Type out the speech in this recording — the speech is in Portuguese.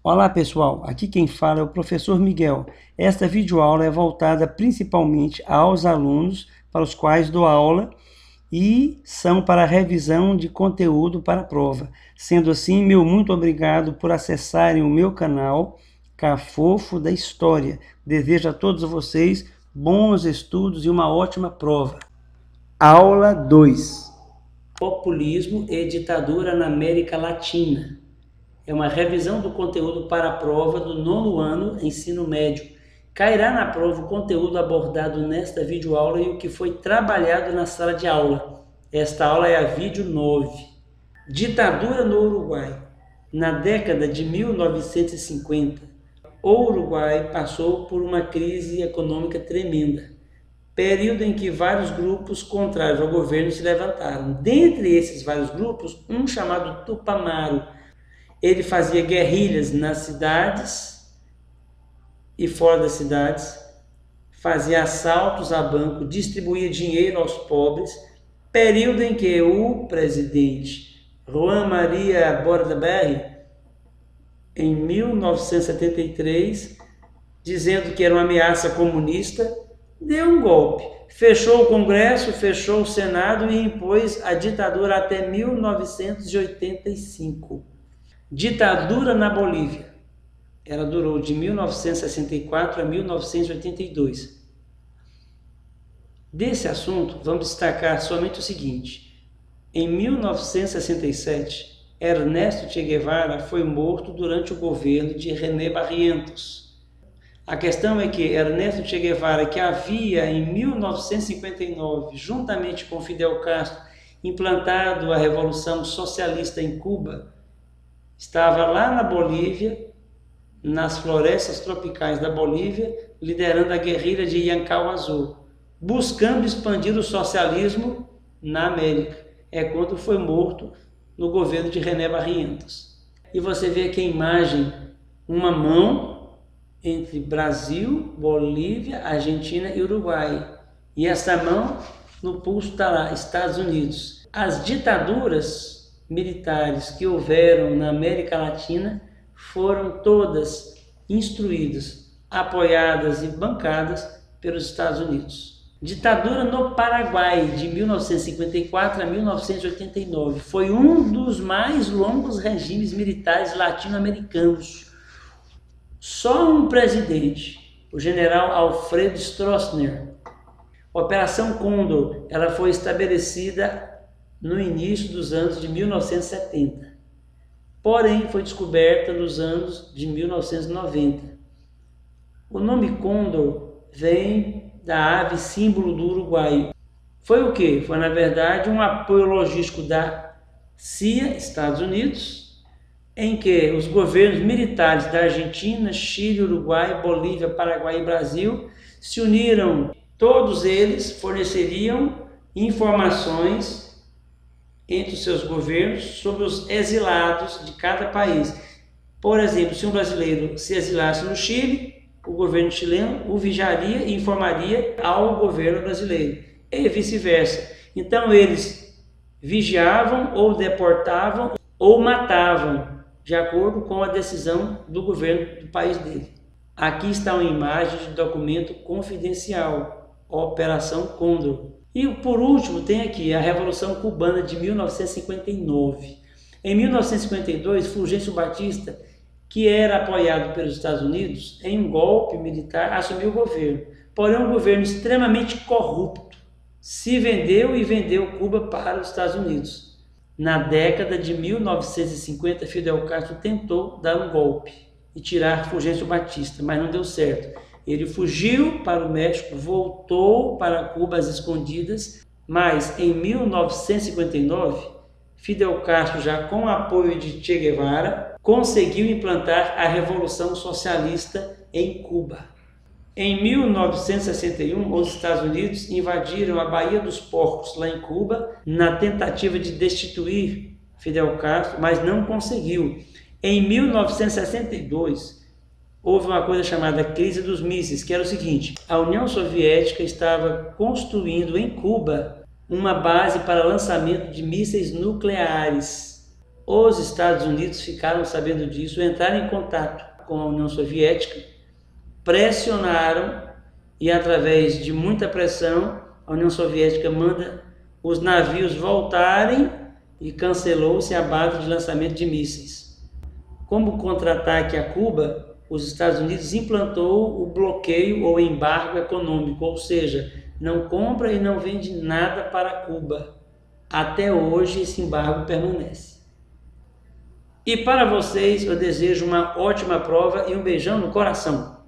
Olá pessoal, aqui quem fala é o professor Miguel. Esta videoaula é voltada principalmente aos alunos para os quais dou aula e são para revisão de conteúdo para a prova. Sendo assim, meu muito obrigado por acessarem o meu canal Cafofo da História. Desejo a todos vocês bons estudos e uma ótima prova. Aula 2: Populismo e ditadura na América Latina. É uma revisão do conteúdo para a prova do 9º ano, ensino médio. Cairá na prova o conteúdo abordado nesta videoaula e o que foi trabalhado na sala de aula. Esta aula é a vídeo 9. Ditadura no Uruguai. Na década de 1950, o Uruguai passou por uma crise econômica tremenda, período em que vários grupos contrários ao governo se levantaram. Dentre esses vários grupos, um chamado Tupamaro. Ele fazia guerrilhas nas cidades e fora das cidades, fazia assaltos a banco, distribuía dinheiro aos pobres, período em que o presidente Juan Maria Bordaberry, em 1973, dizendo que era uma ameaça comunista, deu um golpe, fechou o Congresso, fechou o Senado e impôs a ditadura até 1985. Ditadura na Bolívia. Ela durou de 1964 a 1982. Desse assunto, vamos destacar somente o seguinte. Em 1967, Ernesto Che Guevara foi morto durante o governo de René Barrientos. A questão é que Ernesto Che Guevara, que havia em 1959, juntamente com Fidel Castro, implantado a Revolução Socialista em Cuba, estava lá na Bolívia, nas florestas tropicais da Bolívia, liderando a guerrilha de Yancauazú, buscando expandir o socialismo na América. É quando foi morto no governo de René Barrientos. E você vê aqui a imagem, uma mão entre Brasil, Bolívia, Argentina e Uruguai. E essa mão no pulso está lá, Estados Unidos. As ditaduras militares que houveram na América Latina foram todas instruídas, apoiadas e bancadas pelos Estados Unidos. Ditadura no Paraguai, de 1954 a 1989, foi um dos mais longos regimes militares latino-americanos. Só um presidente, o general Alfredo Stroessner. A Operação Condor, ela foi estabelecida no início dos anos de 1970, porém foi descoberta nos anos de 1990. O nome Condor vem da ave símbolo do Uruguai. Foi o quê? Foi, na verdade, um apoio logístico da CIA, Estados Unidos, em que os governos militares da Argentina, Chile, Uruguai, Bolívia, Paraguai e Brasil se uniram. Todos eles forneceriam informações entre os seus governos sobre os exilados de cada país. Por exemplo, se um brasileiro se exilasse no Chile, o governo chileno o vigiaria e informaria ao governo brasileiro, e vice-versa. Então eles vigiavam ou deportavam ou matavam, de acordo com a decisão do governo do país dele. Aqui está uma imagem de documento confidencial, Operação Condor. E por último tem aqui a Revolução Cubana de 1959. Em 1952, Fulgêncio Batista, que era apoiado pelos Estados Unidos, em um golpe militar, assumiu o governo. Porém, um governo extremamente corrupto. Se vendeu e vendeu Cuba para os Estados Unidos. Na década de 1950, Fidel Castro tentou dar um golpe e tirar Fulgêncio Batista, mas não deu certo. Ele fugiu para o México, voltou para Cuba às escondidas, mas em 1959, Fidel Castro, já com o apoio de Che Guevara, conseguiu implantar a Revolução Socialista em Cuba. Em 1961, os Estados Unidos invadiram a Baía dos Porcos, lá em Cuba, na tentativa de destituir Fidel Castro, mas não conseguiu. Em 1962, houve uma coisa chamada crise dos mísseis, que era o seguinte: a União Soviética estava construindo em Cuba uma base para lançamento de mísseis nucleares. Os Estados Unidos ficaram sabendo disso, entraram em contato com a União Soviética, pressionaram e, através de muita pressão, a União Soviética manda os navios voltarem e cancelou-se a base de lançamento de mísseis. Como contra-ataque a Cuba, os Estados Unidos implantou o bloqueio ou embargo econômico, ou seja, não compra e não vende nada para Cuba. Até hoje esse embargo permanece. E para vocês eu desejo uma ótima prova e um beijão no coração.